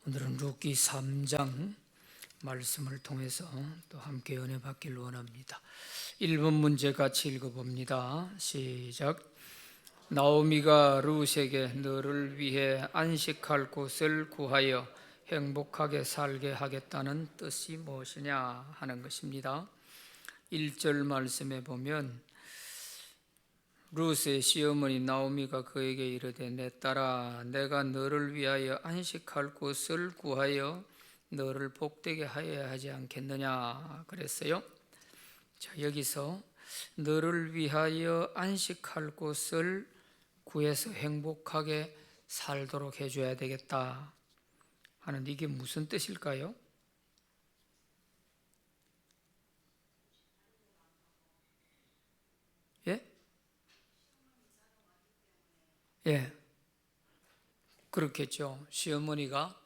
오늘은 룻기 3장 말씀을 통해서 또 함께 은혜 받길 원합니다. 1번 문제 같이 읽어봅니다. 시작. 나오미가 룻에게 너를 위해 안식할 곳을 구하여 행복하게 살게 하겠다는 뜻이 무엇이냐 하는 것입니다. 1절 말씀에 보면 룻의 시어머니 나오미가 그에게 이르되 내 딸아 내가 너를 위하여 안식할 곳을 구하여 너를 복되게 하여야 하지 않겠느냐 그랬어요. 자, 여기서 너를 위하여 안식할 곳을 구해서 행복하게 살도록 해줘야 되겠다 하는 이게 무슨 뜻일까요? 예? 예, 그렇겠죠. 시어머니가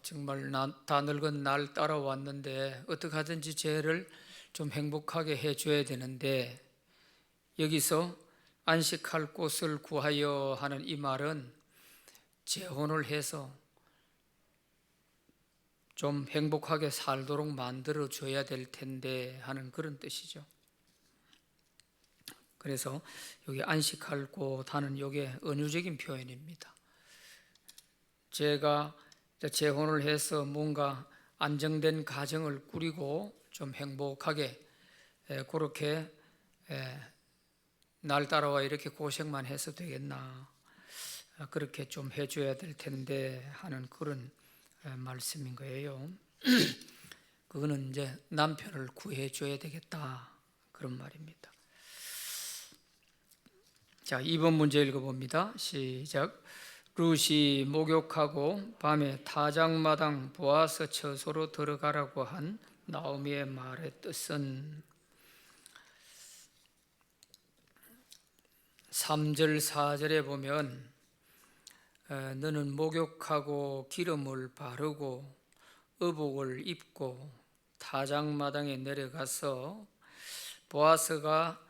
정말 다 늙은 날 따라왔는데 어떻게 하든지 쟤를 좀 행복하게 해줘야 되는데 여기서 안식할 곳을 구하여 하는 이 말은 재혼을 해서 좀 행복하게 살도록 만들어 줘야 될 텐데 하는 그런 뜻이죠. 그래서 여기 안식할 곳 하는 이게 은유적인 표현입니다. 제가 재혼을 해서 뭔가 안정된 가정을 꾸리고 좀 행복하게 그렇게 날 따라와 이렇게 고생만 해서 되겠나, 그렇게 좀 해줘야 될 텐데 하는 그런 말씀인 거예요. 그거는 이제 남편을 구해줘야 되겠다 그런 말입니다. 자, 2번 문제 읽어봅니다. 시작. 룻이 목욕하고 밤에 타작마당 보아스 처소로 들어가라고 한 나오미의 말의 뜻은 3절 4절에 보면 너는 목욕하고 기름을 바르고 의복을 입고 타작마당에 내려가서 보아스가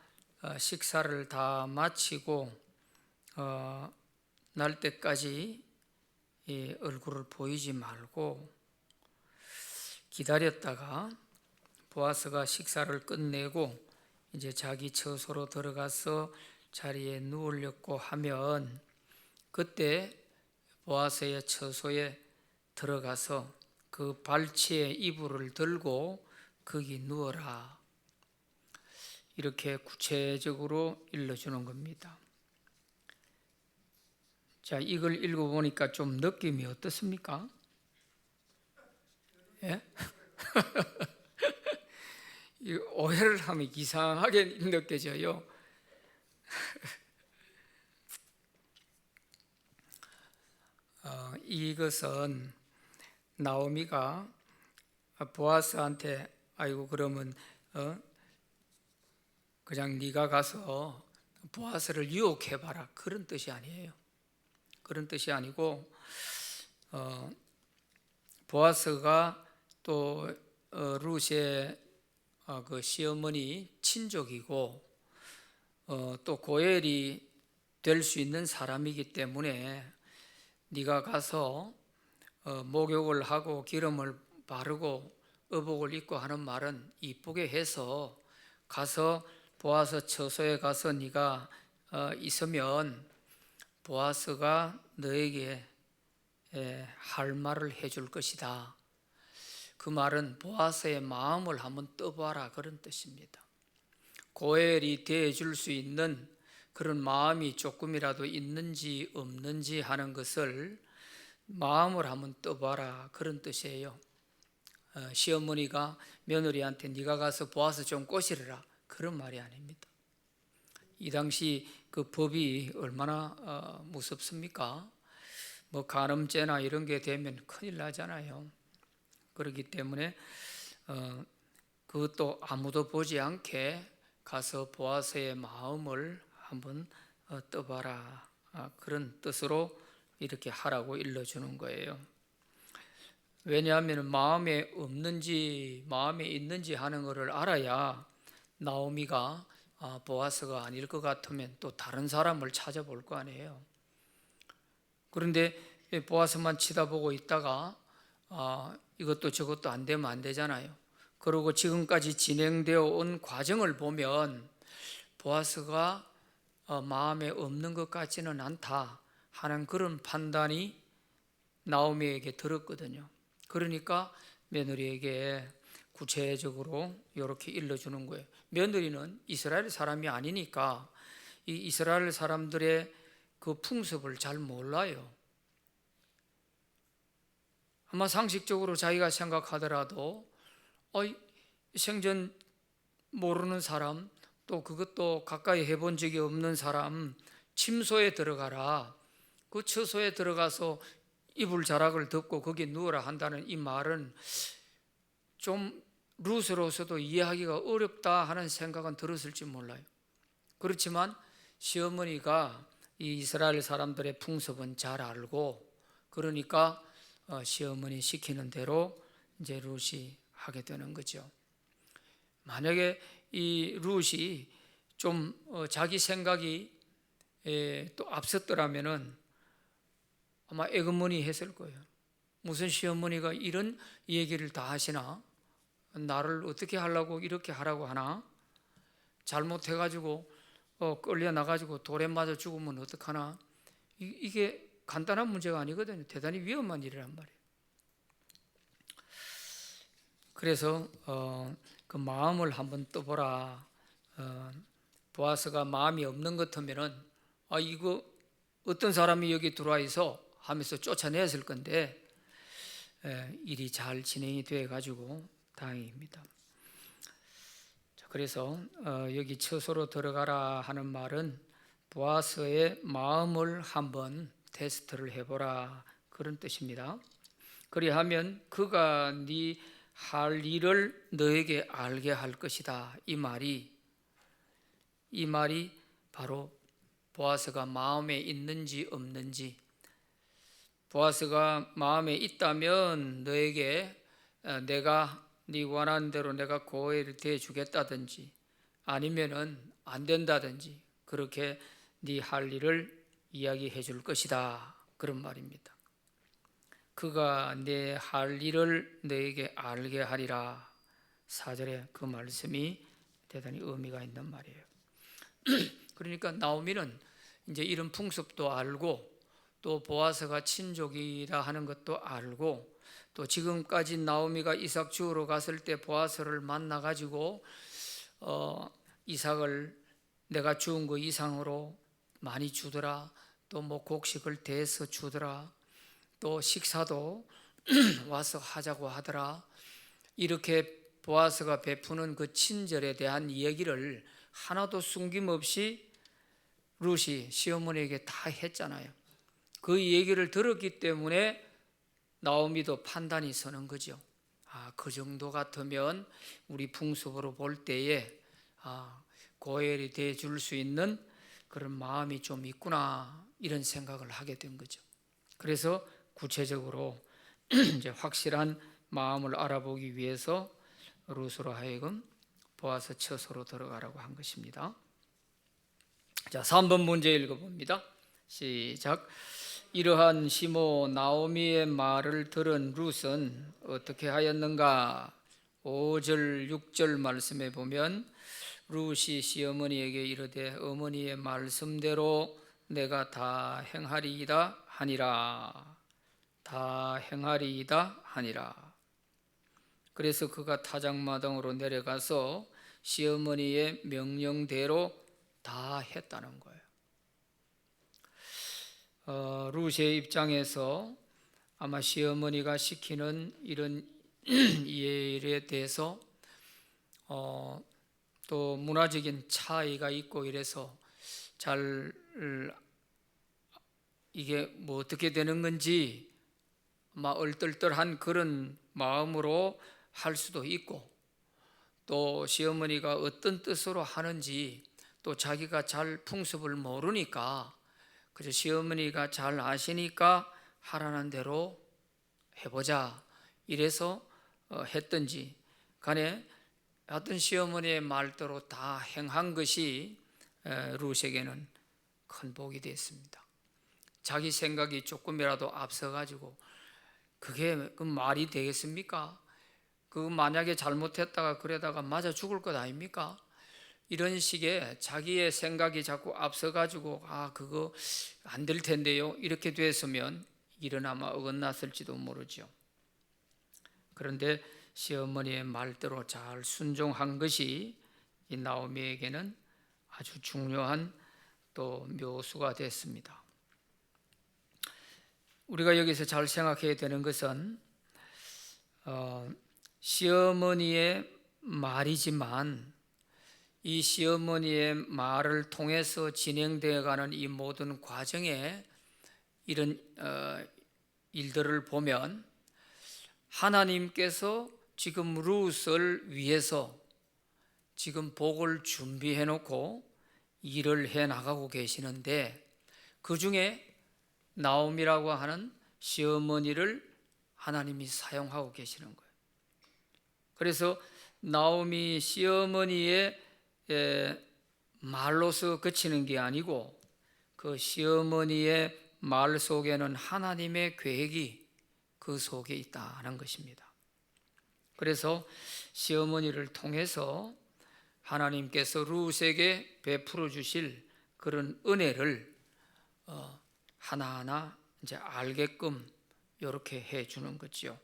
식사를 다 마치고 날 때까지 얼굴을 보이지 말고 기다렸다가 보아스가 식사를 끝내고 이제 자기 처소로 들어가서 자리에 누우려고 하면 그때 보아스의 처소에 들어가서 그 발치에 이불을 들고 거기 누워라, 이렇게 구체적으로 일러주는 겁니다. 자, 이걸 읽어보니까 좀 느낌이 어떻습니까? 예? 오해를 하면 이상하게 느껴져요. 이것은 나오미가 보아스한테 아이고 그러면 그냥 네가 가서 보아스를 유혹해봐라 그런 뜻이 아니에요. 그런 뜻이 아니고 보아스가 또 룻의 그 시어머니 친족이고 또 고엘이 될 수 있는 사람이기 때문에 네가 가서 목욕을 하고 기름을 바르고 의복을 입고 하는 말은 이쁘게 해서 가서 보아스 처소에 가서 네가 있으면 보아스가 너에게 할 말을 해줄 것이다. 그 말은 보아스의 마음을 한번 떠봐라 그런 뜻입니다. 고엘이 대해줄 수 있는 그런 마음이 조금이라도 있는지 없는지 하는 것을 마음을 한번 떠봐라 그런 뜻이에요. 시어머니가 며느리한테 네가 가서 보아스 좀 꼬시르라 그런 말이 아닙니다. 이 당시 그 법이 얼마나 무섭습니까? 뭐 간음죄나 이런 게 되면 큰일 나잖아요. 그렇기 때문에 그것도 아무도 보지 않게 가서 보아스의 마음을 한번 떠봐라 그런 뜻으로 이렇게 하라고 일러주는 거예요. 왜냐하면 마음에 없는지 마음에 있는지 하는 것을 알아야 나오미가 보아스가 아닐 것 같으면 또 다른 사람을 찾아볼 거 아니에요. 그런데 보아스만 치다보고 있다가 이것도 저것도 안 되면 안 되잖아요. 그리고 지금까지 진행되어 온 과정을 보면 보아스가 마음에 없는 것 같지는 않다 하는 그런 판단이 나오미에게 들었거든요. 그러니까 며느리에게 구체적으로 이렇게 일러주는 거예요. 며느리는 이스라엘 사람이 아니니까 이 이스라엘 사람들의 그 풍습을 잘 몰라요. 아마 상식적으로 자기가 생각하더라도 생전 모르는 사람, 또 그것도 가까이 해본 적이 없는 사람 침소에 들어가라, 그 처소에 들어가서 이불 자락을 덮고 거기에 누워라 한다는 이 말은 좀 룻으로서도 이해하기가 어렵다 하는 생각은 들었을지 몰라요. 그렇지만 시어머니가 이 이스라엘 사람들의 풍습은 잘 알고, 그러니까 시어머니 시키는 대로 이제 룻이 하게 되는 거죠. 만약에 이 룻이 좀 자기 생각이 또 앞섰더라면은 아마 애금문이 했을 거예요. 무슨 시어머니가 이런 얘기를 다 하시나? 나를 어떻게 하려고 이렇게 하라고 하나? 잘못해가지고 끌려 나가지고 돌에 맞아 죽으면 어떡하나? 이게 간단한 문제가 아니거든요. 대단히 위험한 일이란 말이에요. 그래서 그 마음을 한번 떠보라. 보아스가 마음이 없는 것 같으면은 이거 어떤 사람이 여기 들어와 있어 하면서 쫓아냈을 건데 일이 잘 진행이 돼 가지고 다행입니다. 그래서 여기 처소로 들어가라 하는 말은 보아스의 마음을 한번 테스트를 해보라 그런 뜻입니다. 그리하면 그가 네 할 일을 너에게 알게 할 것이다. 이 말이 바로 보아스가 마음에 있는지 없는지, 보아스가 마음에 있다면 너에게 내가 네 원하는 대로 내가 고해를 대주겠다든지 아니면은 안 된다든지 그렇게 네 할 일을 이야기해 줄 것이다 그런 말입니다. 그가 내 할 일을 너에게 알게 하리라. 4절에 그 말씀이 대단히 의미가 있는 말이에요. 그러니까 나오미는 이제 이런 풍습도 알고 또 보아스가 친족이라 하는 것도 알고 또 지금까지 나오미가 이삭 주우러 갔을 때 보아스를 만나 가지고 이삭을 내가 주운 거 이상으로 많이 주더라, 또 뭐 곡식을 대서 주더라, 또 식사도 와서 하자고 하더라, 이렇게 보아스가 베푸는 그 친절에 대한 얘기를 하나도 숨김없이 룻이 시어머니에게 다 했잖아요. 그 얘기를 들었기 때문에 나오미도 판단이 서는 거죠. 그 정도 같으면 우리 풍습으로 볼 때에 고엘이 대줄 수 있는 그런 마음이 좀 있구나 이런 생각을 하게 된 거죠. 그래서 구체적으로 이제 확실한 마음을 알아보기 위해서 룻으로 하여금 보아스 처소로 들어가라고 한 것입니다. 자, 3번 문제 읽어봅니다. 시작. 이러한 시모 나오미의 말을 들은 룻은 어떻게 하였는가? 5절 6절 말씀에 보면 룻이 시어머니에게 이르되 어머니의 말씀대로 내가 다 행하리이다 하니라. 다 행하리이다 하니라. 그래서 그가 타작마당으로 내려가서 시어머니의 명령대로 다 했다는 거예요. 룻의 입장에서 아마 시어머니가 시키는 이런 일에 대해서 또 문화적인 차이가 있고 이래서 잘 이게 뭐 어떻게 되는 건지 아마 얼떨떨한 그런 마음으로 할 수도 있고, 또 시어머니가 어떤 뜻으로 하는지 또 자기가 잘 풍습을 모르니까 그저 시어머니가 잘 아시니까 하라는 대로 해보자 이래서 했던지 간에 하여튼 시어머니의 말대로 다 행한 것이 룻에게는 큰 복이 됐습니다. 자기 생각이 조금이라도 앞서가지고 그게 그 말이 되겠습니까? 그 만약에 잘못했다가 그러다가 맞아 죽을 것 아닙니까? 이런 식의 자기의 생각이 자꾸 앞서가지고 그거 안 될 텐데요 이렇게 됐으면 일은 아마 어긋났을지도 모르죠. 그런데 시어머니의 말대로 잘 순종한 것이 이 나오미에게는 아주 중요한 또 묘수가 됐습니다. 우리가 여기서 잘 생각해야 되는 것은 시어머니의 말이지만 이 시어머니의 말을 통해서 진행되어 가는 이 모든 과정에 이런 일들을 보면 하나님께서 지금 룻을 위해서 지금 복을 준비해 놓고 일을 해 나가고 계시는데 그 중에 나오미라고 하는 시어머니를 하나님이 사용하고 계시는 거예요. 그래서 나오미 시어머니의 말로서 그치는 게 아니고 그 시어머니의 말 속에는 하나님의 계획이 그 속에 있다는 것입니다. 그래서 시어머니를 통해서 하나님께서 룻에게 베풀어 주실 그런 은혜를 하나하나 이제 알게끔 이렇게 해 주는 거죠.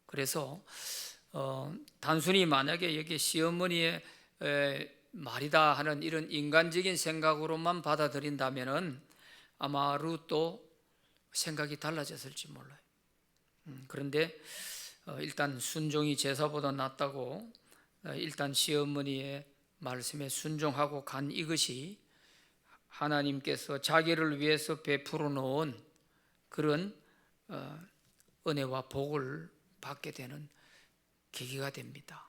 그래서 단순히 만약에 여기 시어머니의 말이다 하는 이런 인간적인 생각으로만 받아들인다면은 아마 룻도 생각이 달라졌을지 몰라요. 그런데 일단 순종이 제사보다 낫다고 일단 시어머니의 말씀에 순종하고 간 이것이 하나님께서 자기를 위해서 베풀어 놓은 그런 은혜와 복을 받게 되는 계기가 됩니다.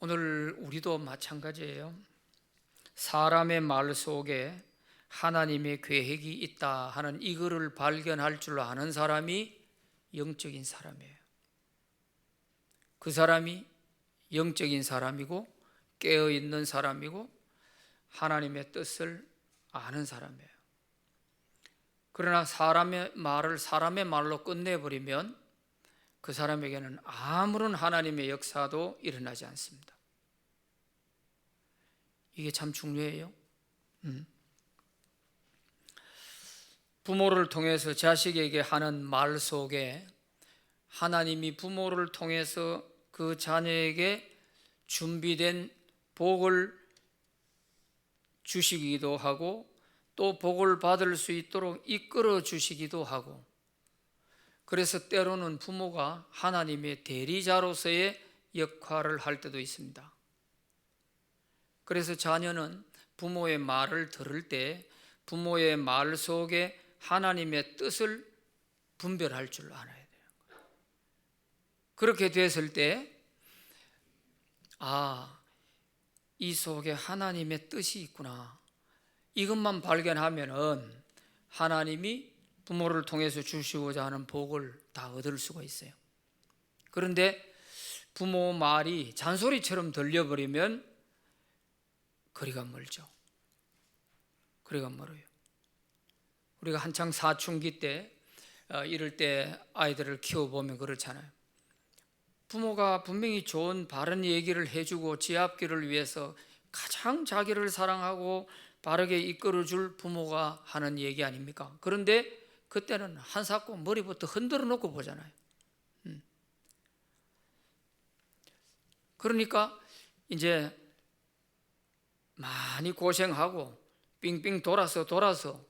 오늘 우리도 마찬가지예요. 사람의 말 속에 하나님의 계획이 있다 하는 이거를 발견할 줄 아는 사람이 영적인 사람이에요. 그 사람이 영적인 사람이고 깨어있는 사람이고 하나님의 뜻을 아는 사람이에요. 그러나 사람의 말을 사람의 말로 끝내버리면 그 사람에게는 아무런 하나님의 역사도 일어나지 않습니다. 이게 참 중요해요. 부모를 통해서 자식에게 하는 말 속에 하나님이 부모를 통해서 그 자녀에게 준비된 복을 주시기도 하고 또 복을 받을 수 있도록 이끌어 주시기도 하고, 그래서 때로는 부모가 하나님의 대리자로서의 역할을 할 때도 있습니다. 그래서 자녀는 부모의 말을 들을 때 부모의 말 속에 하나님의 뜻을 분별할 줄 알아야 돼요. 그렇게 됐을 때 이 속에 하나님의 뜻이 있구나, 이것만 발견하면은 하나님이 부모를 통해서 주시고자 하는 복을 다 얻을 수가 있어요. 그런데 부모 말이 잔소리처럼 들려버리면 거리가 멀죠. 거리가 멀어요. 우리가 한창 사춘기 때 이럴 때 아이들을 키워보면 그렇잖아요. 부모가 분명히 좋은 바른 얘기를 해주고 지 앞길을 위해서 가장 자기를 사랑하고 바르게 이끌어줄 부모가 하는 얘기 아닙니까? 그런데 그때는 한사코 머리부터 흔들어 놓고 보잖아요. 그러니까 이제 많이 고생하고 빙빙 돌아서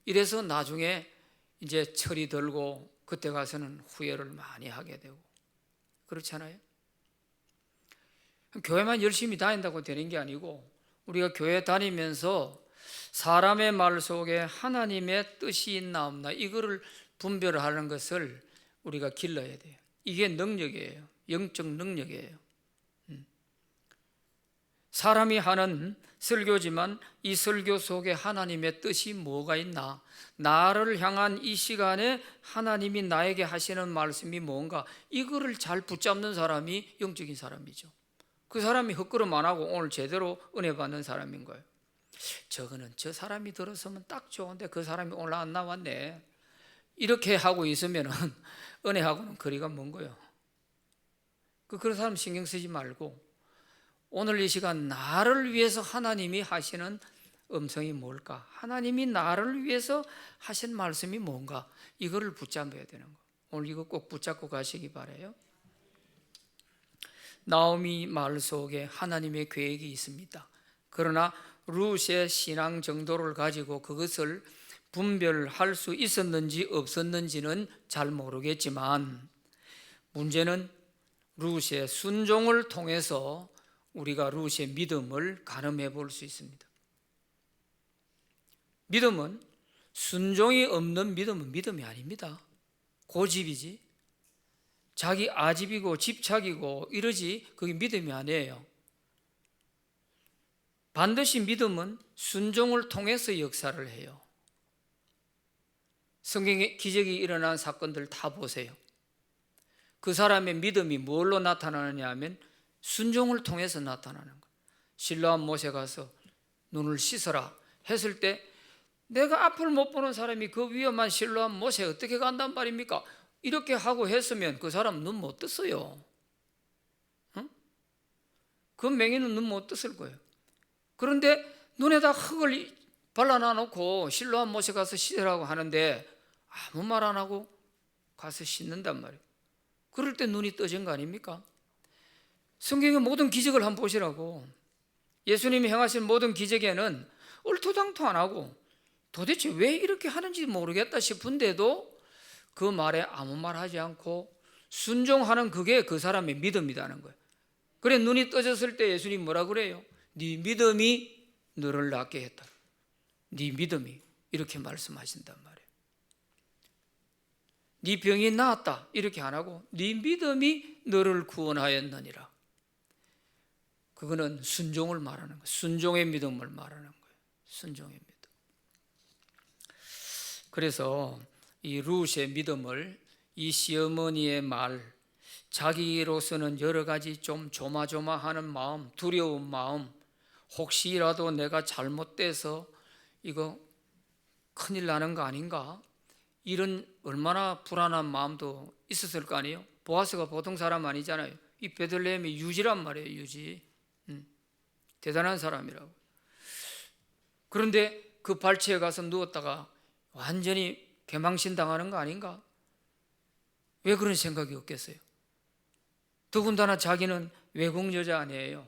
이래서 나중에 이제 철이 들고 그때 가서는 후회를 많이 하게 되고 그렇잖아요. 교회만 열심히 다닌다고 되는 게 아니고 우리가 교회 다니면서 사람의 말 속에 하나님의 뜻이 있나 없나 이거를 분별하는 것을 우리가 길러야 돼요. 이게 능력이에요. 영적 능력이에요. 사람이 하는 설교지만 이 설교 속에 하나님의 뜻이 뭐가 있나, 나를 향한 이 시간에 하나님이 나에게 하시는 말씀이 뭔가, 이거를 잘 붙잡는 사람이 영적인 사람이죠. 그 사람이 헛걸음 안 하고 오늘 제대로 은혜 받는 사람인 거예요. 저거는 저 사람이 들었으면 딱 좋은데 그 사람이 오늘 안 나왔네, 이렇게 하고 있으면 은혜하고는 거리가 먼 거예요. 그런 사람 신경 쓰지 말고 오늘 이 시간 나를 위해서 하나님이 하시는 음성이 뭘까? 하나님이 나를 위해서 하신 말씀이 뭔가? 이거를 붙잡아야 되는 거. 오늘 이거 꼭 붙잡고 가시기 바라요. 나오미 말 속에 하나님의 계획이 있습니다. 그러나 룻의 신앙 정도를 가지고 그것을 분별할 수 있었는지 없었는지는 잘 모르겠지만, 문제는 룻의 순종을 통해서 우리가 룻의 믿음을 가늠해 볼 수 있습니다. 믿음은, 순종이 없는 믿음은 믿음이 아닙니다. 고집이지, 자기 아집이고 집착이고 이러지, 그게 믿음이 아니에요. 반드시 믿음은 순종을 통해서 역사를 해요. 성경에 기적이 일어난 사건들 다 보세요. 그 사람의 믿음이 뭘로 나타나느냐 하면 순종을 통해서 나타나는 거예요. 실로암 못에 가서 눈을 씻어라 했을 때 내가 앞을 못 보는 사람이 그 위험한 실로암 못에 어떻게 간단 말입니까? 이렇게 하고 했으면 그 사람 눈 못 떴어요. 응? 그 맹인은 눈 못 떴을 거예요. 그런데 눈에다 흙을 발라놔 놓고 실로암 못에 가서 씻으라고 하는데 아무 말 안 하고 가서 씻는단 말이에요. 그럴 때 눈이 떠진 거 아닙니까? 성경의 모든 기적을 한번 보시라고. 예수님이 행하신 모든 기적에는 얼토당토 안 하고 도대체 왜 이렇게 하는지 모르겠다 싶은데도 그 말에 아무 말 하지 않고 순종하는, 그게 그 사람의 믿음이라는 거예요. 그래, 눈이 떠졌을 때 예수님 뭐라 그래요? 네 믿음이 너를 낫게 했다. 네 믿음이, 이렇게 말씀하신단 말이에요. 네 병이 나았다 이렇게 안 하고 네 믿음이 너를 구원하였느니라. 그거는 순종을 말하는 거예요. 순종의 믿음을 말하는 거예요. 순종의 믿음. 그래서 이 룻의 믿음을, 이 시어머니의 말, 자기로서는 여러 가지 좀 조마조마하는 마음, 두려운 마음, 혹시라도 내가 잘못돼서 이거 큰일 나는 거 아닌가, 이런 얼마나 불안한 마음도 있었을 거 아니에요. 보아스가 보통 사람 아니잖아요. 이 베들레헴이 유지란 말이에요. 유지. 대단한 사람이라고. 그런데 그 발치에 가서 누웠다가 완전히 개망신당하는 거 아닌가? 왜 그런 생각이 없겠어요? 더군다나 자기는 외국 여자 아니에요.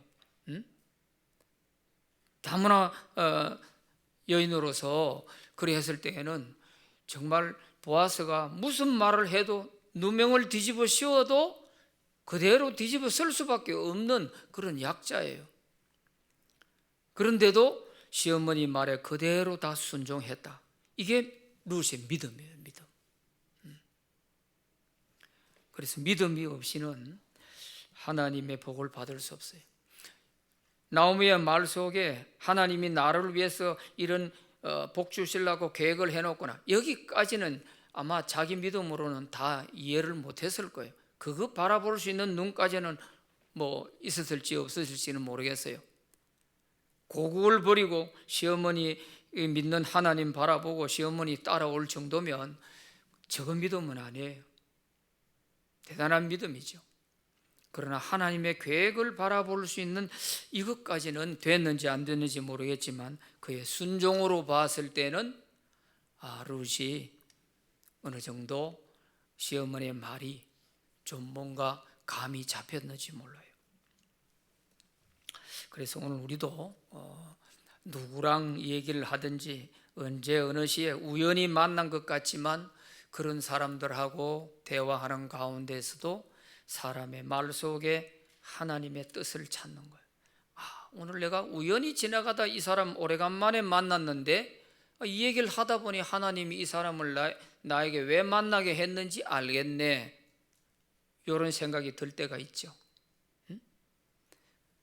다문화 여인으로서 그래 했을 때에는 정말 보아스가 무슨 말을 해도 누명을 뒤집어 씌워도 그대로 뒤집어 쓸 수밖에 없는 그런 약자예요. 그런데도 시어머니 말에 그대로 다 순종했다. 이게 룻의 믿음이에요. 믿음. 그래서 믿음이 없이는 하나님의 복을 받을 수 없어요. 나오미의 말 속에 하나님이 나를 위해서 이런 복 주시려고 계획을 해놓구나, 여기까지는 아마 자기 믿음으로는 다 이해를 못했을 거예요. 그거 바라볼 수 있는 눈까지는 뭐 있었을지 없었을지는 모르겠어요. 고국을 버리고 시어머니 믿는 하나님 바라보고 시어머니 따라올 정도면 적은 믿음은 아니에요. 대단한 믿음이죠. 그러나 하나님의 계획을 바라볼 수 있는 이것까지는 됐는지 안 됐는지 모르겠지만 그의 순종으로 봤을 때는 룻이 어느 정도 시어머니의 말이 좀 뭔가 감이 잡혔는지 몰라요. 그래서 오늘 우리도 누구랑 얘기를 하든지 언제 어느 시에 우연히 만난 것 같지만 그런 사람들하고 대화하는 가운데서도 사람의 말 속에 하나님의 뜻을 찾는 거예요. 오늘 내가 우연히 지나가다 이 사람 오래간만에 만났는데 이 얘기를 하다 보니 하나님이 이 사람을 나에게 왜 만나게 했는지 알겠네, 이런 생각이 들 때가 있죠.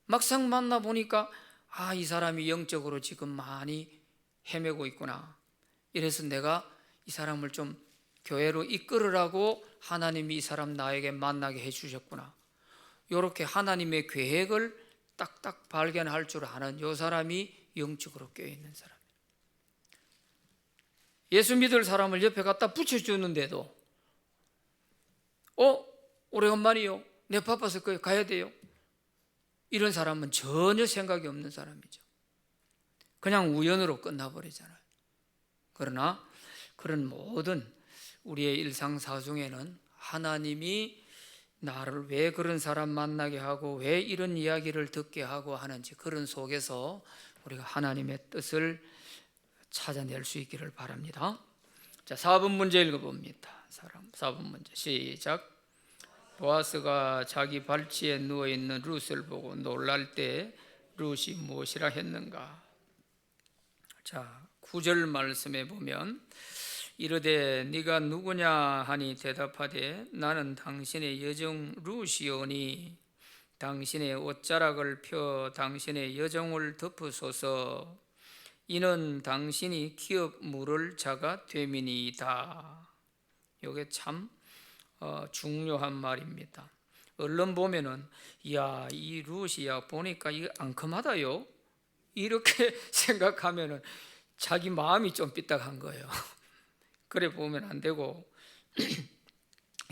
막상 만나보니까 이 사람이 영적으로 지금 많이 헤매고 있구나, 이래서 내가 이 사람을 좀 교회로 이끌으라고 하나님이 이 사람 나에게 만나게 해주셨구나, 이렇게 하나님의 계획을 딱딱 발견할 줄 아는 이 사람이 영적으로 깨어있는 사람. 예수 믿을 사람을 옆에 갖다 붙여주는데도 오래간만이요, 내 바빠서 가야 돼요, 이런 사람은 전혀 생각이 없는 사람이죠. 그냥 우연으로 끝나버리잖아요. 그러나 그런 모든 우리의 일상사중에는 하나님이 나를 왜 그런 사람 만나게 하고 왜 이런 이야기를 듣게 하고 하는지, 그런 속에서 우리가 하나님의 뜻을 찾아낼 수 있기를 바랍니다. 자, 4번 문제 읽어봅니다. 4번 문제 시작. 보아스가 자기 발치에 누워있는 룻을 보고 놀랄 때 룻이 무엇이라 했는가? 자, 9절 말씀에 보면 이르되 네가 누구냐 하니 대답하되 나는 당신의 여종 룻이오니 당신의 옷자락을 펴 당신의 여종을 덮으소서. 이는 당신이 기업 물을 자가 됨이니이다. 이게 참 중요한 말입니다. 얼른 보면은 야, 이 룻이야 보니까 이거 앙큼하다요, 이렇게 생각하면은 자기 마음이 좀 삐딱한 거예요. 그래 보면 안 되고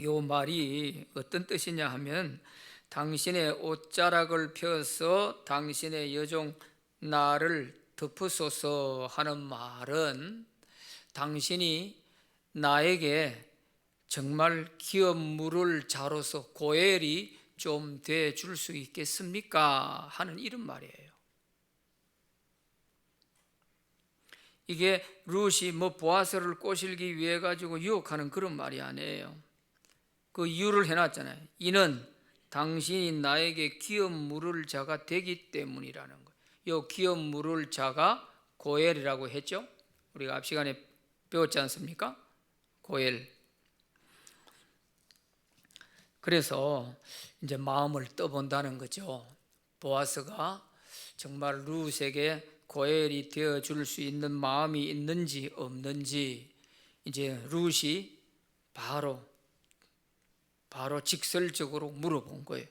요 말이 어떤 뜻이냐 하면 당신의 옷자락을 펴서 당신의 여종 나를 덮으소서 하는 말은 당신이 나에게 정말 기업 물을 자로서 고엘이 좀 돼 줄 수 있겠습니까? 하는 이런 말이에요. 이게 룻이 보아스를 꼬실기 위해 가지고 유혹하는 그런 말이 아니에요. 그 이유를 해놨잖아요. 이는 당신이 나에게 기업 물을 자가 되기 때문이라는 거예요. 이 기업 물을 자가 고엘이라고 했죠. 우리가 앞 시간에 배웠지 않습니까? 고엘. 그래서 이제 마음을 떠본다는 거죠. 보아스가 정말 룻에게 고엘이 되어 줄 수 있는 마음이 있는지 없는지 이제 룻이 바로 직설적으로 물어본 거예요.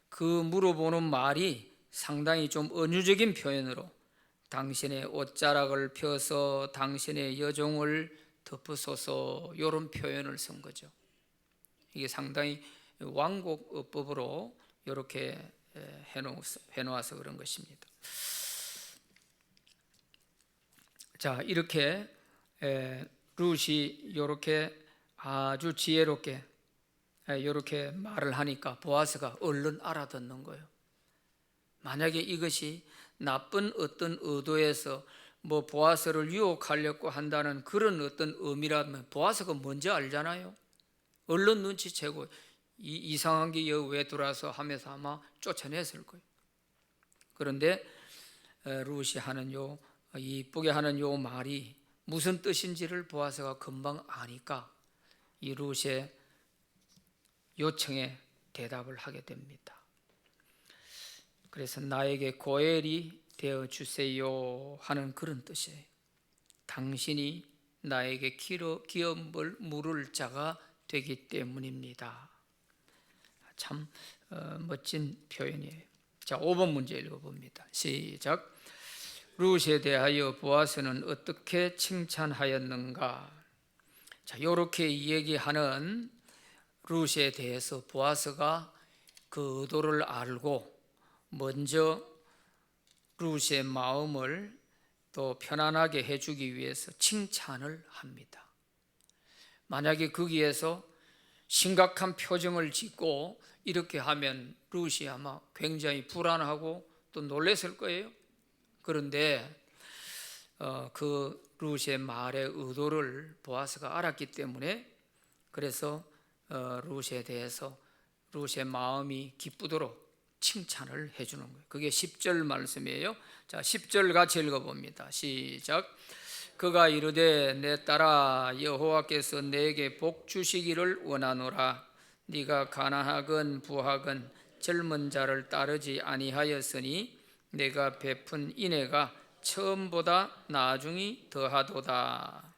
그 물어보는 말이 상당히 좀 은유적인 표현으로 당신의 옷자락을 펴서 당신의 여종을 덮으소서, 이런 표현을 쓴 거죠. 이게 상당히 완곡어법으로 이렇게 해놓아서 그런 것입니다. 자, 이렇게 룻이 이렇게 아주 지혜롭게 이렇게 말을 하니까 보아스가 얼른 알아듣는 거예요. 만약에 이것이 나쁜 어떤 의도에서 보아스를 유혹하려고 한다는 그런 어떤 의미라면 보아스가 먼저 알잖아요. 얼른 눈치채고 이상한 게 왜 들어와서 하면서 아마 쫓아냈을 거예요. 그런데 룻이 하는 이쁘게 하는 요 말이 무슨 뜻인지를 보아스가 금방 아니까 이 룻의 요청에 대답을 하게 됩니다. 그래서 나에게 고엘이 되어 주세요 하는 그런 뜻이에요. 당신이 나에게 기업 물을 자가 되기 때문입니다. 참 멋진 표현이에요. 자, 5번 문제 읽어봅니다. 시작. 룻에 대하여 보아스는 어떻게 칭찬하였는가? 자, 이렇게 얘기하는 룻에 대해서 보아스가 그 의도를 알고 먼저 룻의 마음을 또 편안하게 해주기 위해서 칭찬을 합니다. 만약에 거기에서 심각한 표정을 짓고 이렇게 하면 룻이 아마 굉장히 불안하고 또 놀랐을 거예요. 그런데 그 룻의 말의 의도를 보아스가 알았기 때문에 그래서 룻에 대해서 룻의 마음이 기쁘도록 칭찬을 해주는 거예요. 그게 10절 말씀이에요. 자, 10절 같이 읽어봅니다. 시작. 그가 이르되 내 딸아, 여호와께서 내게 복 주시기를 원하노라. 네가 가난하건 부하건 젊은 자를 따르지 아니하였으니 내가 베푼 인애가 처음보다 나중이 더하도다.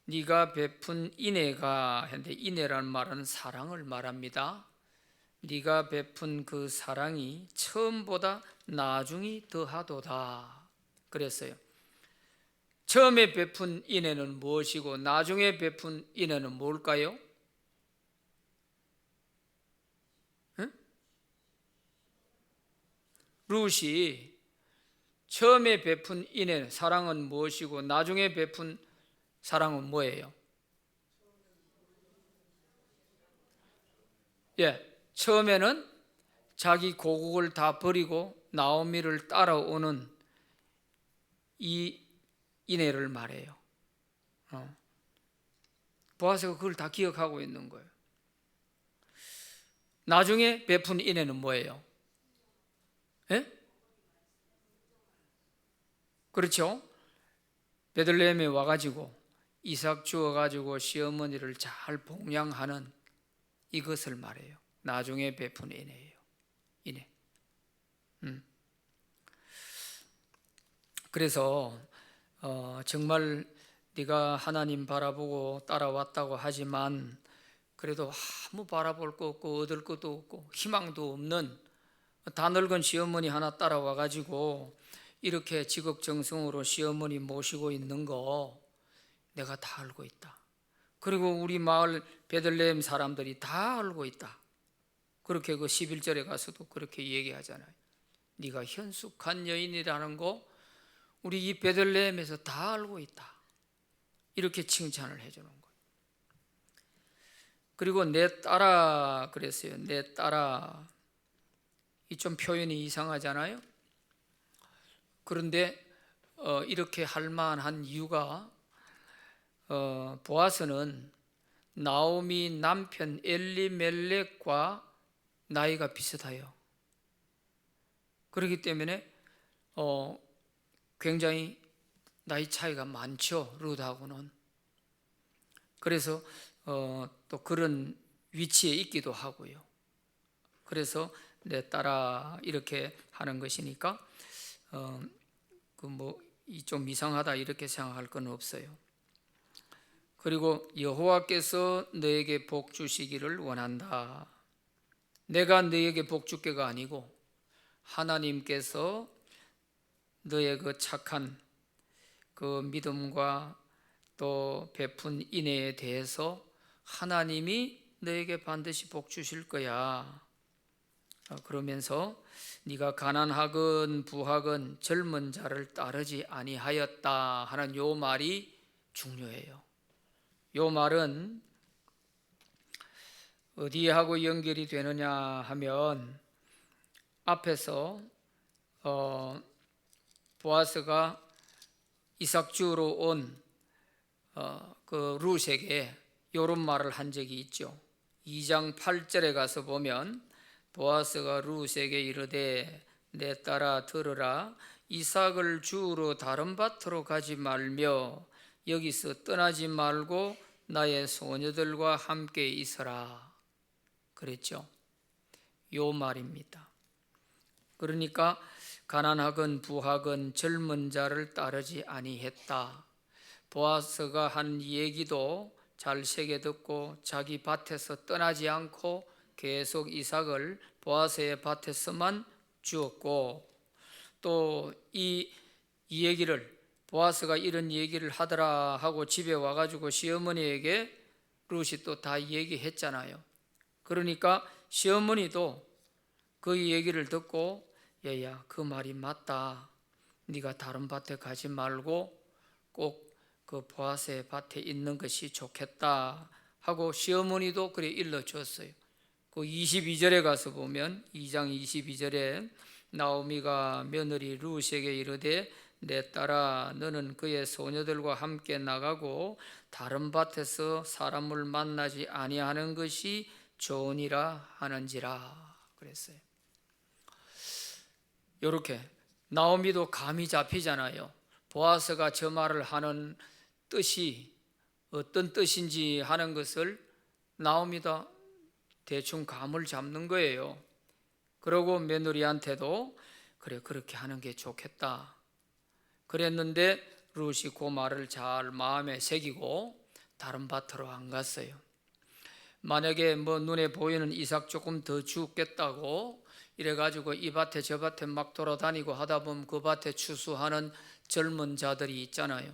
네가 베푼 인애가, 근데 인애라는 말은 사랑을 말합니다. 네가 베푼 그 사랑이 처음보다 나중이 더하도다 그랬어요. 처음에 베푼 인애는 무엇이고 나중에 베푼 인애는 뭘까요? 응? 룻이 처음에 베푼 인애 사랑은 무엇이고 나중에 베푼 사랑은 뭐예요? 처음에는 자기 고국을 다 버리고 나오미를 따라오는 이 인애를 말해요. 보아스가 그걸 다 기억하고 있는 거예요. 나중에 베푼 인애는 뭐예요? 그렇죠? 베들레헴에 와가지고 이삭 주어가지고 시어머니를 잘 봉양하는 이것을 말해요. 나중에 베푼 인애예요. 인애. 그래서 정말 네가 하나님 바라보고 따라왔다고 하지만 그래도 아무 바라볼 거 없고 얻을 것도 없고 희망도 없는 다 늙은 시어머니 하나 따라와가지고 이렇게 지극정성으로 시어머니 모시고 있는 거 내가 다 알고 있다. 그리고 우리 마을 베들레헴 사람들이 다 알고 있다. 그렇게 그 11절에 가서도 그렇게 얘기하잖아요. 네가 현숙한 여인이라는 거 우리 이 베들레헴에서 다 알고 있다. 이렇게 칭찬을 해주는 거예요. 그리고 내 딸아 그랬어요. 내 딸아. 이 좀 표현이 이상하잖아요. 그런데 이렇게 할 만한 이유가 보아스는 나오미 남편 엘리멜렉과 나이가 비슷해요. 그렇기 때문에 굉장히 나이 차이가 많죠. 룻하고는. 그래서 또 그런 위치에 있기도 하고요. 그래서 내 딸아 이렇게 하는 것이니까 좀 이상하다 이렇게 생각할 건 없어요. 그리고 여호와께서 너에게 복 주시기를 원한다. 내가 너에게 복 줄게가 아니고 하나님께서 너의 그 착한 그 믿음과 또 베푼 인애에 대해서 하나님이 너에게 반드시 복 주실 거야. 그러면서 네가 가난하건 부하건 젊은 자를 따르지 아니하였다 하는 요 말이 중요해요. 요 말은 어디하고 연결이 되느냐 하면 앞에서 보아스가 이삭 주우러 온 그 룻에게 이런 말을 한 적이 있죠. 2장 8절에 가서 보면 보아스가 룻에게 이르되 내 딸아 들으라 이삭을 주우러 다른 밭으로 가지 말며 여기서 떠나지 말고 나의 소녀들과 함께 있어라 그랬죠. 요 말입니다. 그러니까 가난하건 부하건 젊은 자를 따르지 아니했다. 보아스가 한 얘기도 잘 새겨 듣고 자기 밭에서 떠나지 않고 계속 이삭을 보아스의 밭에서만 주었고 또 이 얘기를 보아스가 이런 얘기를 하더라 하고 집에 와가지고 시어머니에게 룻이 또 다 얘기했잖아요. 그러니까 시어머니도 그 얘기를 듣고 얘야 그 말이 맞다. 네가 다른 밭에 가지 말고 꼭 그 보아스의 밭에 있는 것이 좋겠다 하고 시어머니도 그래 일러줬어요. 그 22절에 가서 보면 2장 22절에 나오미가 며느리 룻에게 이르되 내 딸아 너는 그의 소녀들과 함께 나가고 다른 밭에서 사람을 만나지 아니하는 것이 좋으니라 하는지라 그랬어요. 이렇게 나오미도 감이 잡히잖아요. 보아스가 저 말을 하는 뜻이 어떤 뜻인지 하는 것을 나오미도 대충 감을 잡는 거예요. 그러고 며느리한테도 그래 그렇게 하는 게 좋겠다 그랬는데 룻이 그 말을 잘 마음에 새기고 다른 밭으로 안 갔어요. 만약에 뭐 눈에 보이는 이삭 조금 더 주겠다고 이래가지고 이 밭에 저 밭에 막 돌아다니고 하다 보면 그 밭에 추수하는 젊은 자들이 있잖아요.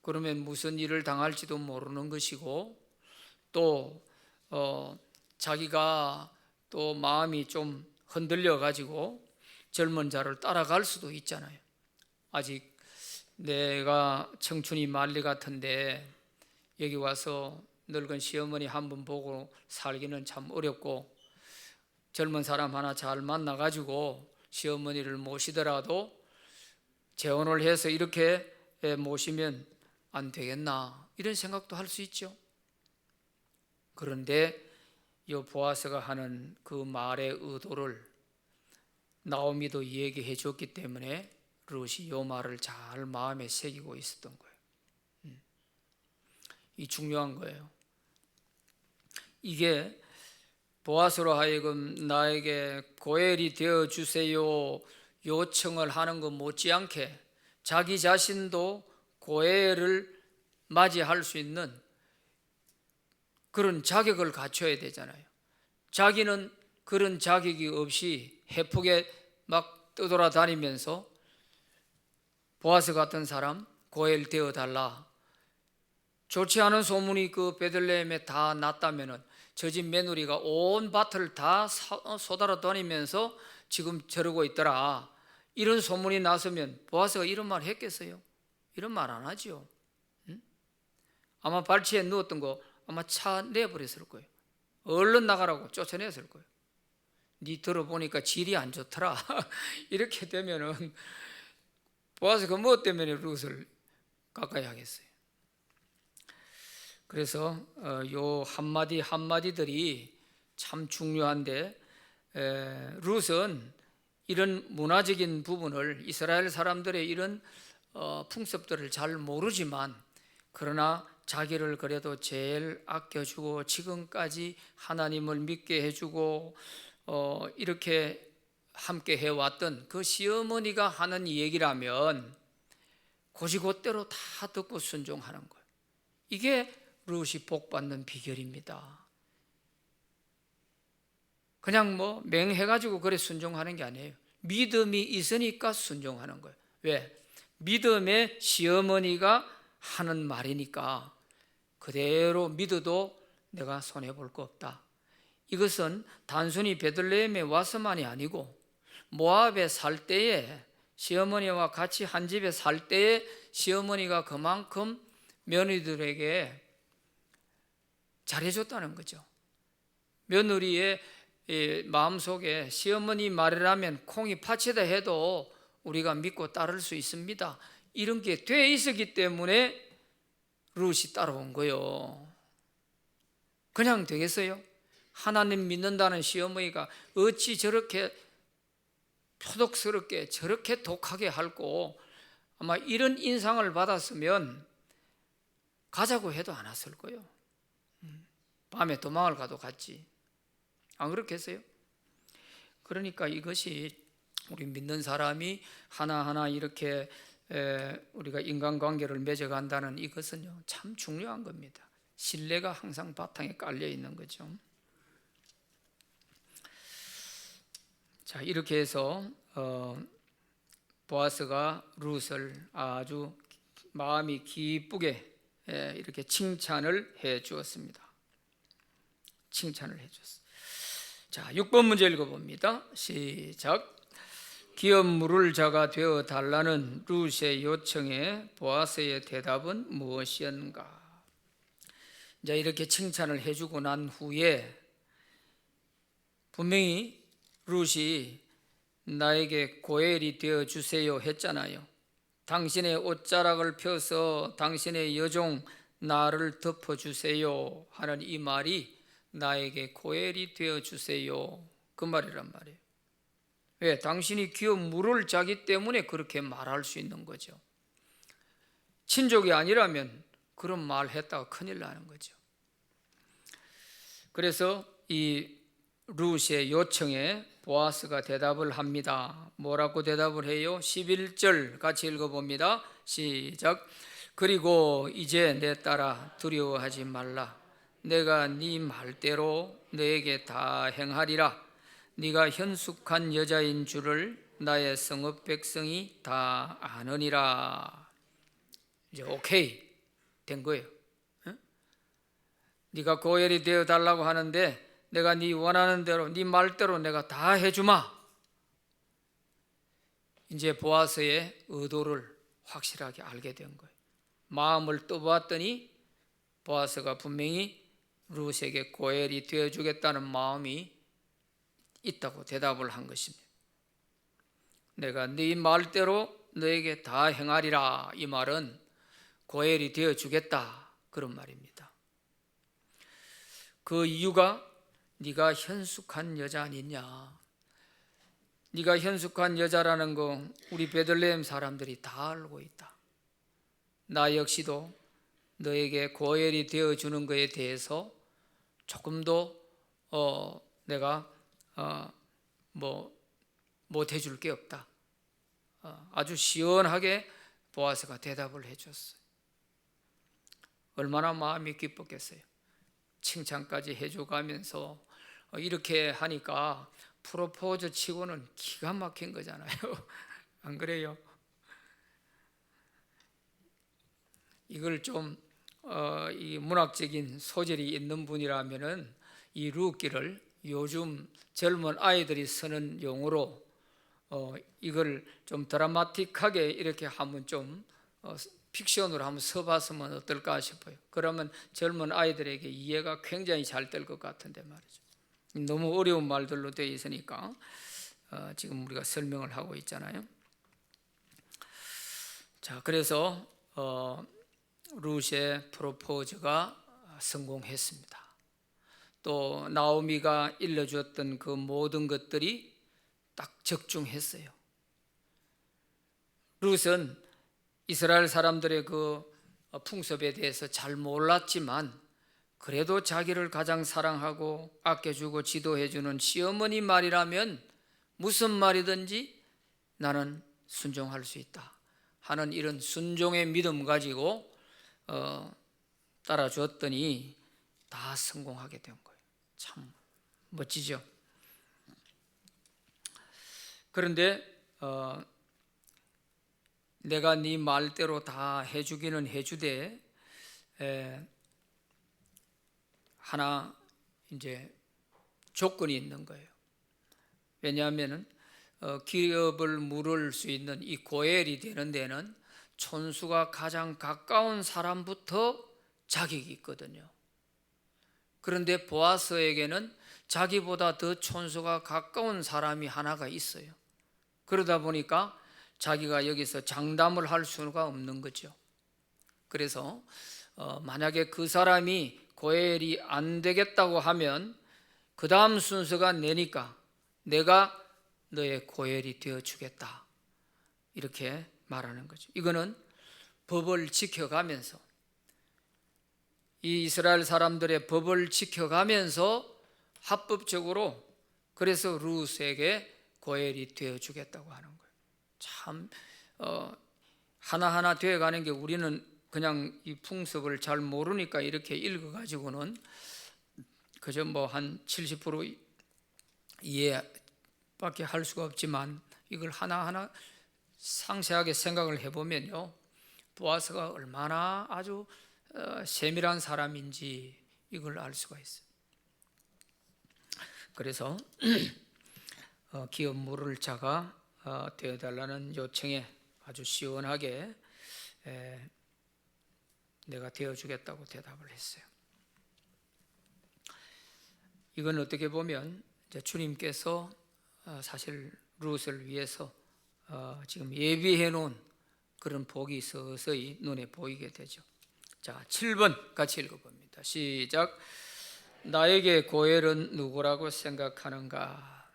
그러면 무슨 일을 당할지도 모르는 것이고, 또 자기가 또 마음이 좀 흔들려 가지고 젊은 자를 따라갈 수도 있잖아요. 아직 내가 청춘이 만리 같은데 여기 와서 늙은 시어머니 한 번 보고 살기는 참 어렵고, 젊은 사람 하나 잘 만나 가지고 시어머니를 모시더라도 재혼을 해서 이렇게 모시면 안 되겠나, 이런 생각도 할 수 있죠. 그런데 이 보아스가 하는 그 말의 의도를 나오미도 얘기해 줬기 때문에 룻이 이 말을 잘 마음에 새기고 있었던 거예요. 이 중요한 거예요. 이게 보아스로 하여금 나에게 고엘이 되어 주세요 요청을 하는 것 못지않게 자기 자신도 고엘을 맞이할 수 있는 그런 자격을 갖춰야 되잖아요. 자기는 그런 자격이 없이 해프게 막 떠돌아다니면서 보아스 같은 사람 고엘 되어 달라, 좋지 않은 소문이 그 베들레헴에 다 났다면은 저 집 며느리가 온 밭을 다 쏟아라 다니면서 지금 저러고 있더라, 이런 소문이 났으면 보아스가 이런 말 했겠어요? 이런 말 안 하죠. 아마 발치에 누웠던 거 아마 차 내버렸을 거예요. 얼른 나가라고 쫓아냈을 거예요. 니 들어보니까 질이 안 좋더라. 이렇게 되면은 보아스가 뭐 때문에 룻을 가까이 하겠어요? 그래서 요 한마디 한마디들이 참 중요한데, 룻은 이런 문화적인 부분을, 이스라엘 사람들의 이런 풍습들을 잘 모르지만, 그러나 자기를 그래도 제일 아껴주고 지금까지 하나님을 믿게 해주고 이렇게 함께 해왔던 그 시어머니가 하는 얘기라면 곧이곧대로 다 듣고 순종하는 거예요. 이게 룻이 복받는 비결입니다. 그냥 뭐 맹해가지고 그래 순종하는 게 아니에요. 믿음이 있으니까 순종하는 거예요. 왜? 믿음의 시어머니가 하는 말이니까 그대로 믿어도 내가 손해볼 거 없다. 이것은 단순히 베들레헴에 와서만이 아니고 모압에 살 때에, 시어머니와 같이 한 집에 살 때에 시어머니가 그만큼 며느리들에게 잘해줬다는 거죠. 며느리의 마음속에 시어머니 말이라면 콩이 파치다 해도 우리가 믿고 따를 수 있습니다, 이런 게 돼 있었기 때문에 룻이 따라온 거예요. 그냥 되겠어요? 하나님 믿는다는 시어머니가 어찌 저렇게 표독스럽게 저렇게 독하게 할고, 아마 이런 인상을 받았으면 가자고 해도 안 왔을 거예요. 밤에 도망을 가도 갔지. 안 그렇겠어요? 그러니까 이것이 우리 믿는 사람이 하나하나 이렇게 우리가 인간관계를 맺어간다는 이것은요 참 중요한 겁니다. 신뢰가 항상 바탕에 깔려 있는 거죠. 자, 이렇게 해서 보아스가 룻을 아주 마음이 기쁘게 이렇게 칭찬을 해 주었습니다. 칭찬을 해 주었습니다. 자, 6번 문제 읽어봅니다. 시작. 기업 물을 자가 되어 달라는 룻의 요청에 보아스의 대답은 무엇이었는가? 이제 이렇게 칭찬을 해주고 난 후에 분명히 룻이 나에게 고엘이 되어 주세요 했잖아요. 당신의 옷자락을 펴서 당신의 여종 나를 덮어주세요 하는 이 말이 나에게 고엘이 되어 주세요, 그 말이란 말이에요. 왜? 당신이 기업 물을 자기 때문에 그렇게 말할 수 있는 거죠. 친족이 아니라면 그런 말 했다가 큰일 나는 거죠. 그래서 이 룻의 요청에 보아스가 대답을 합니다. 뭐라고 대답을 해요? 11절 같이 읽어봅니다. 시작. 그리고 이제 내 딸아 두려워하지 말라. 내가 네 말대로 너에게 다 행하리라. 네가 현숙한 여자인 줄을 나의 성읍 백성이 다 아느니라. 이제 오케이 된 거예요. 응? 네가 고엘이 되어 달라고 하는데 내가 네 원하는 대로 네 말대로 내가 다 해주마. 이제 보아스의 의도를 확실하게 알게 된 거예요. 마음을 떠보았더니 보아스가 분명히 룻에게 고엘이 되어주겠다는 마음이 있다고 대답을 한 것입니다. 내가 네 말대로 너에게 다 행하리라. 이 말은 고엘이 되어주겠다 그런 말입니다. 그 이유가 네가 현숙한 여자 아니냐. 네가 현숙한 여자라는 거 우리 베들레헴 사람들이 다 알고 있다. 나 역시도 너에게 고엘이 되어주는 것에 대해서 조금도 내가 못 해줄 게 없다. 아주 시원하게 보아스가 대답을 해줬어요. 얼마나 마음이 기뻤겠어요. 칭찬까지 해줘가면서 이렇게 하니까 프로포즈 치고는 기가 막힌 거잖아요. 안 그래요? 이걸 좀 이 문학적인 소질이 있는 분이라면은 이 룻기를 요즘 젊은 아이들이 쓰는 용어로 이걸 좀 드라마틱하게 이렇게 한번 좀 픽션으로 한번 써봤으면 어떨까 싶어요. 그러면 젊은 아이들에게 이해가 굉장히 잘 될 것 같은데 말이죠. 너무 어려운 말들로 되어 있으니까 지금 우리가 설명을 하고 있잖아요. 자, 그래서 룻의 프로포즈가 성공했습니다. 또 나오미가 일러주었던 그 모든 것들이 딱 적중했어요. 룻은 이스라엘 사람들의 그 풍습에 대해서 잘 몰랐지만 그래도 자기를 가장 사랑하고 아껴주고 지도해주는 시어머니 말이라면 무슨 말이든지 나는 순종할 수 있다 하는 이런 순종의 믿음 가지고 따라주었더니 다 성공하게 된 거예요. 참 멋지죠. 그런데 내가 네 말대로 다 해주기는 해주되 하나 이제 조건이 있는 거예요. 왜냐하면 기업을 물을 수 있는 이 고엘이 되는 데는 촌수가 가장 가까운 사람부터 자격이 있거든요. 그런데 보아스에게는 자기보다 더 촌수가 가까운 사람이 하나가 있어요. 그러다 보니까 자기가 여기서 장담을 할 수가 없는 거죠. 그래서 만약에 그 사람이 고엘이 안 되겠다고 하면 그 다음 순서가 내니까 내가 너의 고엘이 되어주겠다 이렇게 말하는 거죠. 이거는 법을 지켜가면서 이 이스라엘 사람들의 법을 지켜가면서 합법적으로 그래서 룻에게 고엘이 되어주겠다고 하는 거예요. 참 하나하나 되어가는 게 우리는 그냥 이 풍습을 잘 모르니까 이렇게 읽어가지고는 그저 뭐 한 70% 이해밖에 할 수가 없지만 이걸 하나하나 상세하게 생각을 해보면요, 보아스가 얼마나 아주 세밀한 사람인지 이걸 알 수가 있어요. 그래서 기업 물을 자가 되어달라는 요청에 아주 시원하게 내가 되어주겠다고 대답을 했어요. 이건 어떻게 보면 이제 주님께서 사실 룻을 위해서 지금 예비해 놓은 그런 복이 서서히 눈에 보이게 되죠. 자, 7번 같이 읽어봅니다. 시작. 나에게 고엘은 누구라고 생각하는가?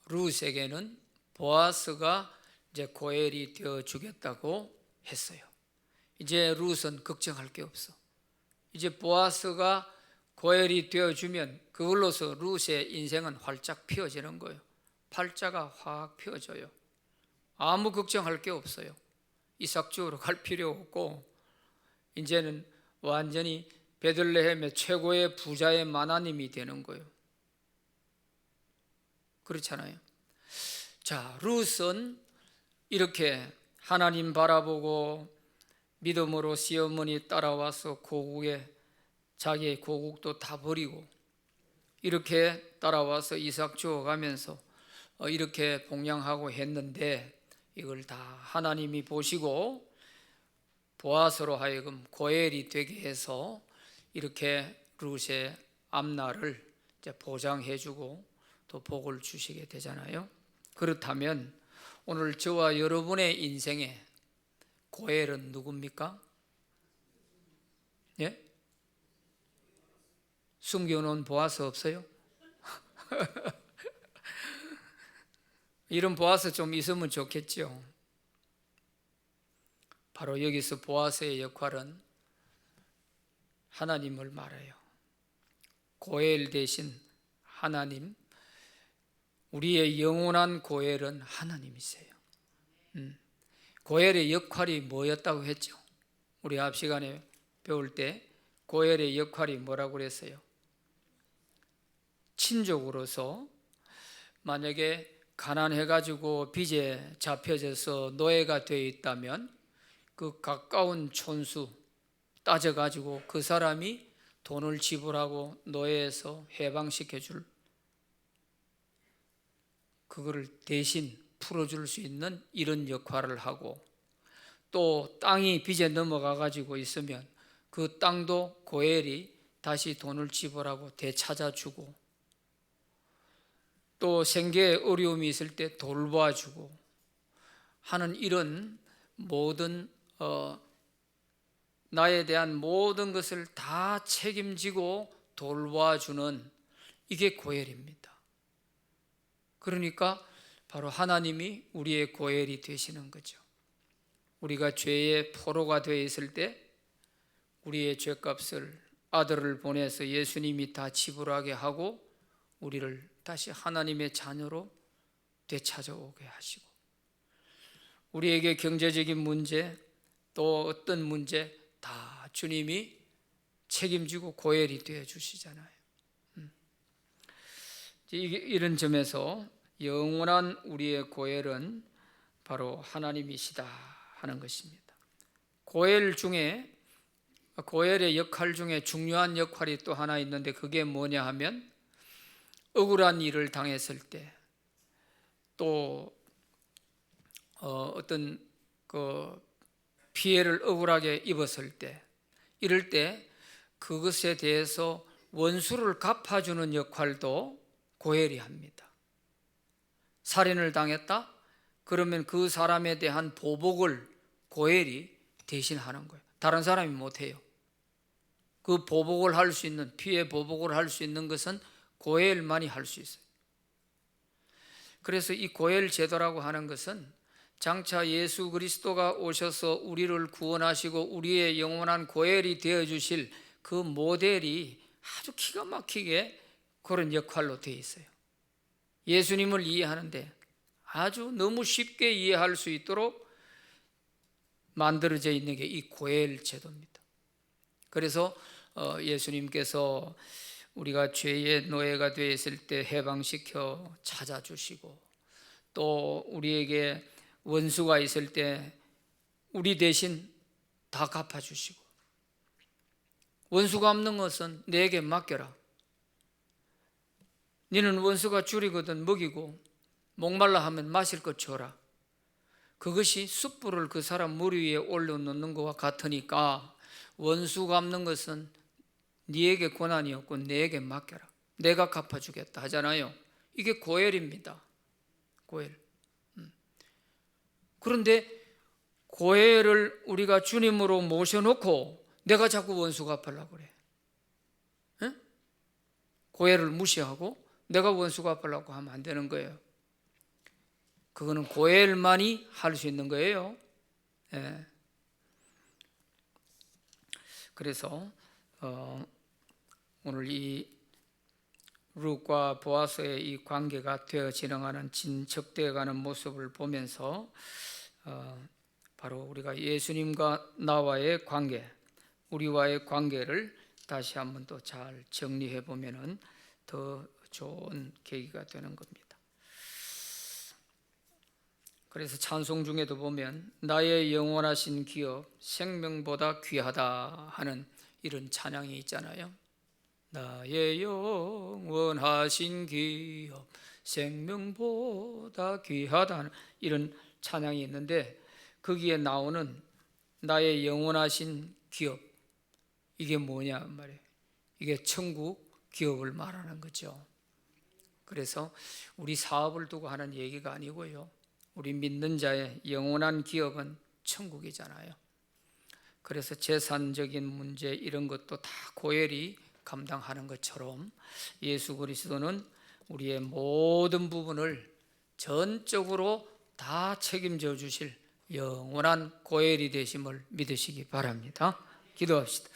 룻에게는 보아스가 이제 고엘이 되어 주겠다고 했어요. 이제 룻은 걱정할 게 없어. 이제 보아스가 고엘이 되어주면 그걸로서 룻의 인생은 활짝 피어지는 거예요. 팔자가 확 피어져요. 아무 걱정할 게 없어요. 이삭 주우러 갈 필요 없고 이제는 완전히 베들레헴의 최고의 부자의 마나님이 되는 거예요. 그렇잖아요. 자, 룻은 이렇게 하나님 바라보고 믿음으로 시어머니 따라와서 고국에 자기의 고국도 다 버리고 이렇게 따라와서 이삭 주어가면서 이렇게 봉양하고 했는데, 이걸 다 하나님이 보시고 보아스로 하여금 고엘이 되게 해서 이렇게 룻의 앞날을 이제 보장해주고 또 복을 주시게 되잖아요. 그렇다면 오늘 저와 여러분의 인생에 고엘은 누굽니까? 예? 숨겨놓은 보아스 없어요? 이런 보아스 좀 있으면 좋겠죠. 바로 여기서 보아스의 역할은 하나님을 말해요. 고엘 대신 하나님, 우리의 영원한 고엘은 하나님이세요. 고엘의 역할이 뭐였다고 했죠? 우리 앞 시간에 배울 때 고엘의 역할이 뭐라고 그랬어요? 친족으로서 만약에 가난해가지고 빚에 잡혀져서 노예가 되어 있다면 그 가까운 촌수 따져가지고 그 사람이 돈을 지불하고 노예에서 해방시켜줄, 그거를 대신 풀어줄 수 있는 이런 역할을 하고, 또 땅이 빚에 넘어가 가지고 있으면 그 땅도 고엘이 다시 돈을 지불하고 되찾아주고, 또 생계에 어려움이 있을 때 돌봐주고 하는 이런 모든 나에 대한 모든 것을 다 책임지고 돌봐주는, 이게 고엘입니다. 그러니까 바로 하나님이 우리의 고엘이 되시는 거죠. 우리가 죄의 포로가 되어 있을 때 우리의 죄값을 아들을 보내서 예수님이 다 지불하게 하고 우리를 다시 하나님의 자녀로 되찾아오게 하시고, 우리에게 경제적인 문제 또 어떤 문제 다 주님이 책임지고 고엘이 되어 주시잖아요. 이런 점에서 영원한 우리의 고엘은 바로 하나님이시다 하는 것입니다. 고엘의 역할 중에 중요한 역할이 또 하나 있는데, 그게 뭐냐 하면 억울한 일을 당했을 때, 또 어떤 그 피해를 억울하게 입었을 때, 이럴 때 그것에 대해서 원수를 갚아주는 역할도 고엘이 합니다. 살인을 당했다? 그러면 그 사람에 대한 보복을 고엘이 대신하는 거예요. 다른 사람이 못해요. 그 보복을 할 수 있는, 피해 보복을 할 수 있는 것은 고엘만이 할 수 있어요. 그래서 이 고엘 제도라고 하는 것은 장차 예수 그리스도가 오셔서 우리를 구원하시고 우리의 영원한 고엘이 되어주실 그 모델이 아주 기가 막히게 그런 역할로 되어 있어요. 예수님을 이해하는데 아주 너무 쉽게 이해할 수 있도록 만들어져 있는 게 이 고엘 제도입니다. 그래서 예수님께서 우리가 죄의 노예가 되어 있을 때 해방시켜 찾아주시고, 또 우리에게 원수가 있을 때 우리 대신 다 갚아주시고, 원수 갚는 것은 내게 맡겨라, 너는 원수가 줄이거든 먹이고 목말라 하면 마실 것 줘라, 그것이 숯불을 그 사람 머리 위에 올려놓는 것과 같으니까 원수 갚는 것은 네에게 권한이 없고 내게 맡겨라, 내가 갚아주겠다 하잖아요. 이게 고엘입니다. 고엘. 그런데 고엘을 우리가 주님으로 모셔놓고 내가 자꾸 원수 갚으려고 그래. 에? 고엘을 무시하고 내가 원수 갚으려고 하면 안 되는 거예요. 그거는 고엘만이 할 수 있는 거예요. 예. 그래서 오늘 이 룻과 보아스의 이 관계가 되어 진행하는 진척되어가는 모습을 보면서 바로 우리가 예수님과 나와의 관계, 우리와의 관계를 다시 한번 또 잘 정리해 보면은 더 좋은 계기가 되는 겁니다. 그래서 찬송 중에도 보면 나의 영원하신 기업 생명보다 귀하다 하는 이런 찬양이 있잖아요. 나의 영원하신 기업 생명보다 귀하다 하는 이런 찬양이 있는데, 거기에 나오는 나의 영원하신 기업, 이게 뭐냐 말이에요. 이게 천국 기업을 말하는 거죠. 그래서 우리 사업을 두고 하는 얘기가 아니고요, 우리 믿는 자의 영원한 기업은 천국이잖아요. 그래서 재산적인 문제 이런 것도 다 고열이 감당하는 것처럼 예수 그리스도는 우리의 모든 부분을 전적으로 다 책임져 주실 영원한 고열이 되심을 믿으시기 바랍니다. 기도합시다.